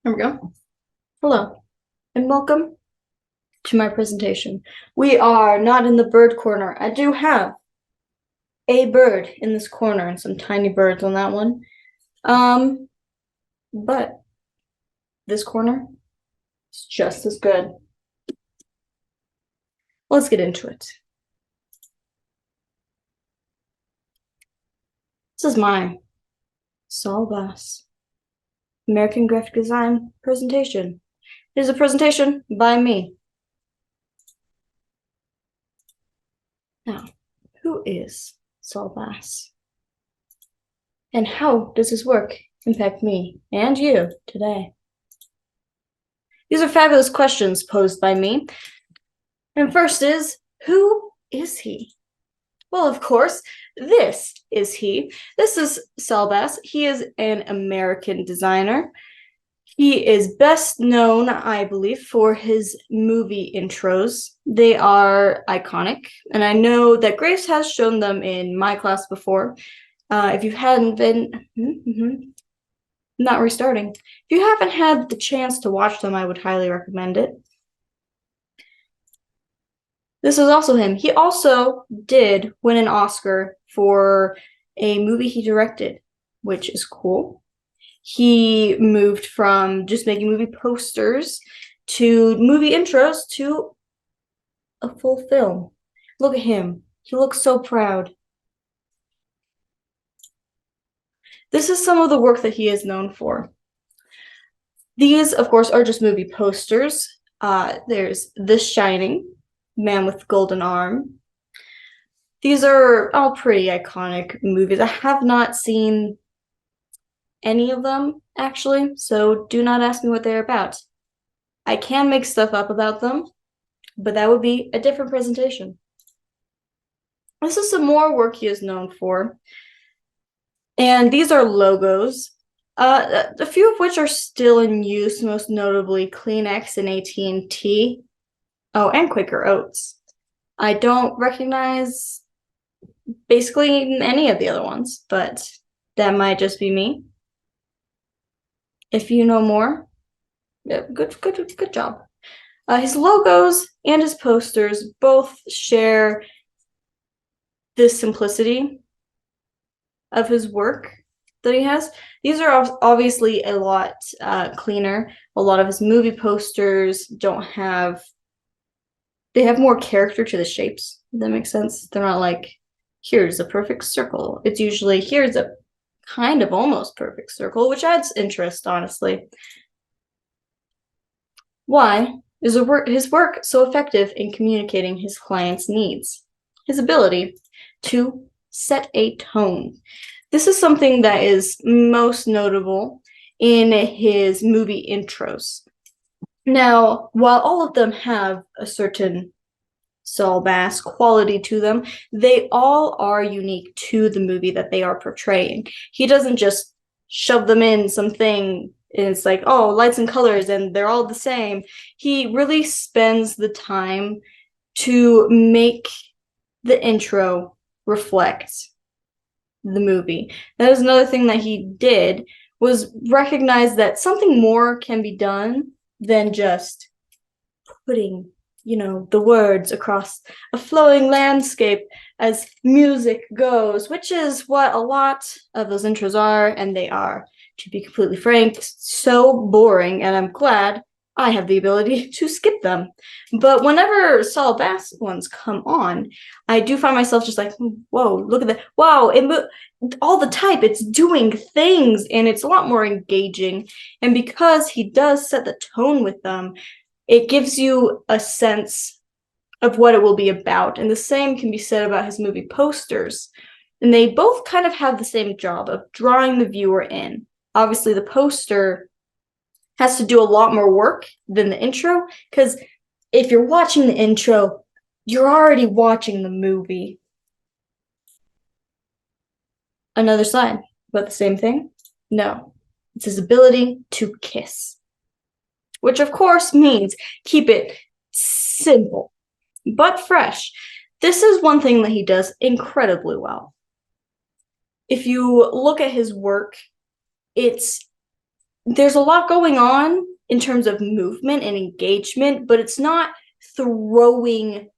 There we go. Hello, and welcome to my presentation. We are not in the bird corner. I do have a bird in this corner and some tiny birds on that one. But this corner is just as good. Let's get into it. This is my Saul Bass American Graphic Design presentation. It is a presentation by me. Now, who is Saul Bass? And how does his work impact me and you today? These are fabulous questions posed by me. And first is, who is he? Well, of course, this is he. This is Saul Bass. He is an American designer. He is best known, I believe, for his movie intros. They are iconic, and I know that Grace has shown them in my class before. If you hadn't been, not restarting. If you haven't had the chance to watch them, I would highly recommend it. This is also him. He also did win an Oscar for a movie he directed, which is cool. He moved from just making movie posters to movie intros to a full film. Look at him. He looks so proud. This is some of the work that he is known for. These, of course, are just movie posters. There's The Shining, Man with Golden Arm. These are all pretty iconic movies. I have not seen any of them, actually, so do not ask me what they're about. I can make stuff up about them, but that would be a different presentation. This is some more work he is known for. And these are logos, a few of which are still in use, most notably Kleenex and AT&T. Oh, and Quaker Oats. I don't recognize basically any of the other ones, but that might just be me. If you know more, yeah, good job. His logos and his posters both share this simplicity of his work that he has. These are obviously a lot cleaner. A lot of his movie posters don't have, they have more character to the shapes, if that makes sense. They're not like, here's a perfect circle. It's usually, here's a kind of almost perfect circle, which adds interest, honestly. Why is his work so effective in communicating his clients' needs? His ability to set a tone. This is something that is most notable in his movie intros. Now, while all of them have a certain Saul Bass quality to them, they all are unique to the movie that they are portraying. He doesn't just shove them in something and it's like, oh, lights and colors and they're all the same. He really spends the time to make the intro reflect the movie. That is another thing that he did, was recognize that something more can be done than just putting, the words across a flowing landscape as music goes, which is what a lot of those intros are, and they are, to be completely frank, so boring, and I'm glad I have the ability to skip them. But whenever Saul Bass ones come on, I do find myself just like, whoa, look at that. Wow, all the type, it's doing things, and it's a lot more engaging. And because he does set the tone with them, it gives you a sense of what it will be about. And the same can be said about his movie posters. And they both kind of have the same job of drawing the viewer in. Obviously, the poster has to do a lot more work than the intro, because if you're watching the intro, you're already watching the movie. Another side, but the same thing? No. It's his ability to kiss, which of course means keep it simple but fresh. This is one thing that he does incredibly well. If you look at his work, it's there's a lot going on in terms of movement and engagement, but it's not throwing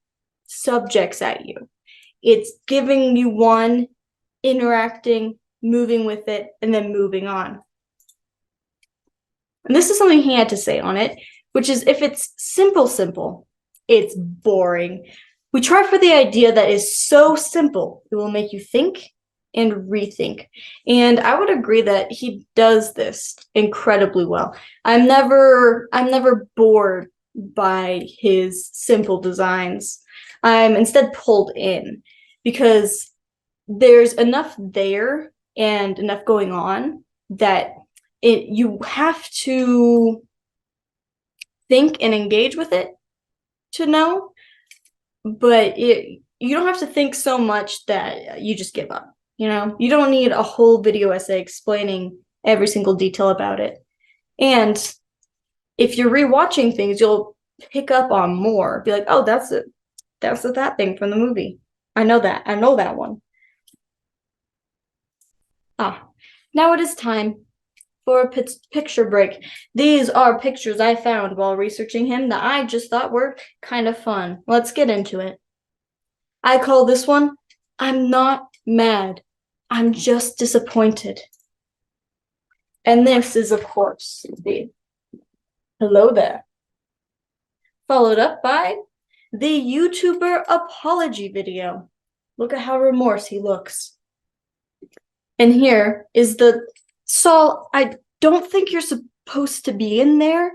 subjects at you. It's giving you one, interacting, moving with it, and then moving on. And this is something he had to say on it, which is if it's simple, it's boring. We try for the idea that is so simple, it will make you think and rethink. And I would agree that he does this incredibly well. I'm never bored by his simple designs. I'm instead pulled in because there's enough there and enough going on that you have to think and engage with it to know, but you don't have to think so much that you just give up. You don't need a whole video essay explaining every single detail about it. And if you're rewatching things, you'll pick up on more. Be like, oh, that's it. That's that thing from the movie. I know that. I know that one. Now it is time for a picture break. These are pictures I found while researching him that I just thought were kind of fun. Let's get into it. I call this one, I'm not mad. I'm just disappointed. And this is, of course, the hello there. Followed up by the YouTuber apology video. Look at how remorse he looks. And here is the Saul, I don't think you're supposed to be in there.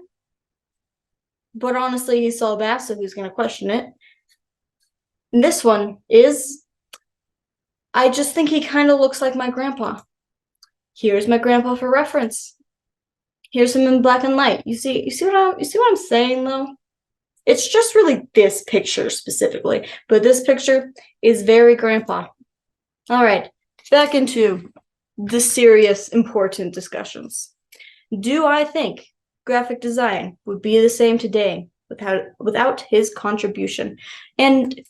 But honestly, he's Saul Bass, so who's going to question it? And this one is, I just think he kind of looks like my grandpa. Here's my grandpa for reference. Here's him in black and white. You see what I'm saying though? It's just really this picture specifically, but this picture is very grandpa. All right, back into the serious, important discussions. Do I think graphic design would be the same today without his contribution? And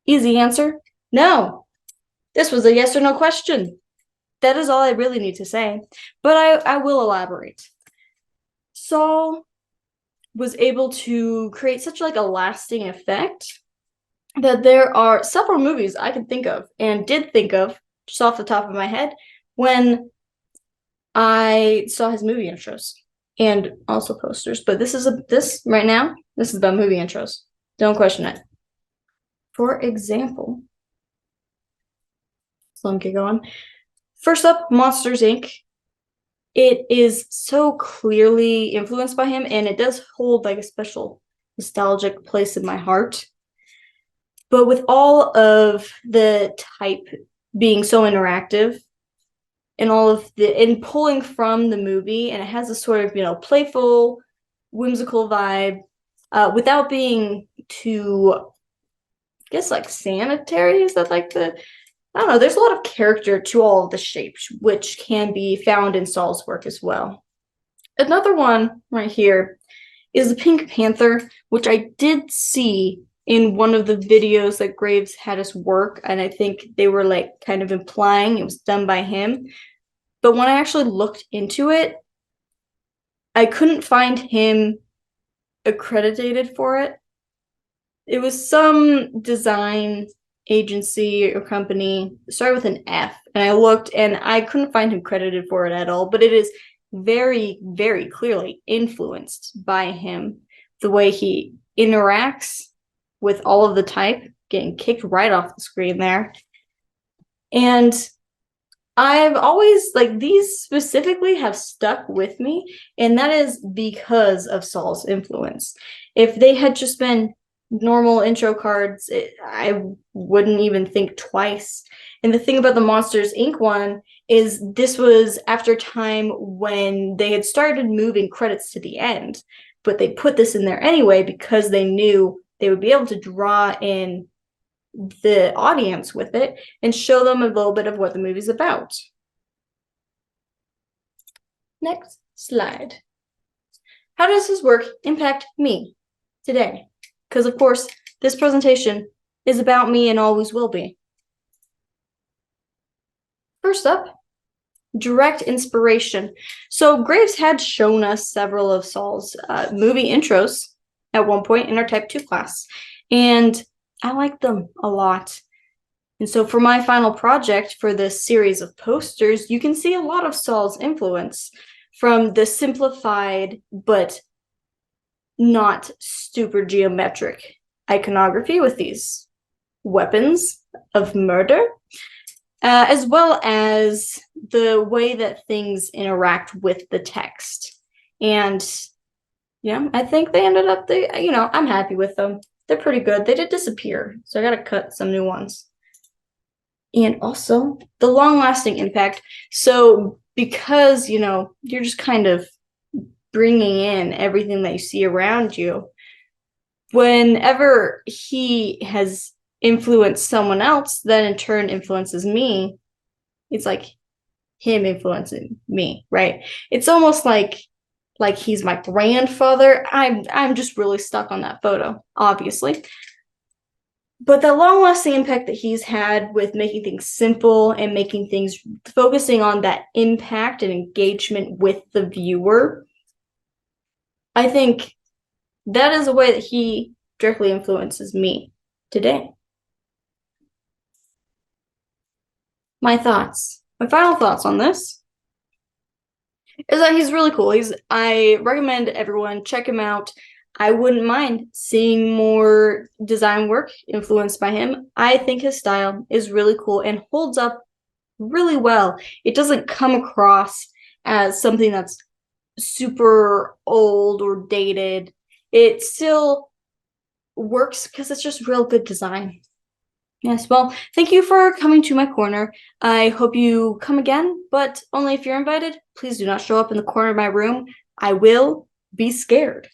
easy answer, no. This was a yes or no question. That is all I really need to say, but I will elaborate. Saul was able to create such like a lasting effect that there are several movies I could think of and did think of just off the top of my head when I saw his movie intros and also posters. But this is about movie intros. Don't question it. For example, so let me get going. First up, Monsters, Inc. It is so clearly influenced by him, and it does hold like a special nostalgic place in my heart. But with all of the type being so interactive and pulling from the movie, and it has a sort of, playful, whimsical vibe, without being too, I guess, like sanitary. Is that like I don't know, there's a lot of character to all of the shapes, which can be found in Saul's work as well. Another one right here is the Pink Panther, which I did see in one of the videos that Graves had us work, and I think they were like kind of implying it was done by him. But when I actually looked into it, I couldn't find him accredited for it. It was some design agency or company, started with an F, and I looked and I couldn't find him credited for it at all, but it is very, very clearly influenced by him, the way he interacts with all of the type getting kicked right off the screen there. And I've always, like, these specifically have stuck with me, and that is because of Saul's influence. If they had just been normal intro cards, I wouldn't even think twice. And the thing about the Monsters, Inc. one is this was after time when they had started moving credits to the end, but they put this in there anyway because they knew they would be able to draw in the audience with it and show them a little bit of what the movie's about. Next slide. How does his work impact me today? Because, of course, this presentation is about me and always will be. First up, direct inspiration. So Graves had shown us several of Saul's movie intros at one point in our Type 2 class, and I liked them a lot. And so for my final project for this series of posters, you can see a lot of Saul's influence from the simplified but not super geometric iconography with these weapons of murder, as well as the way that things interact with the text. And yeah, I think they ended up, I'm happy with them. They're pretty good. They did disappear, so I gotta cut some new ones. And also the long-lasting impact. So because, you're just kind of bringing in everything that you see around you, whenever he has influenced someone else, that in turn influences me, it's like him influencing me, right? It's almost like he's my grandfather. I'm just really stuck on that photo, obviously. But the long-lasting impact that he's had with making things simple and making things, focusing on that impact and engagement with the viewer, I think that is a way that he directly influences me today. My final thoughts on this is that he's really cool. I recommend everyone check him out. I wouldn't mind seeing more design work influenced by him. I think his style is really cool and holds up really well. It doesn't come across as something that's super old or dated. It still works because it's just real good design. Yes, well, thank you for coming to my corner. I hope you come again, but only if you're invited. Please do not show up in the corner of my room. I will be scared.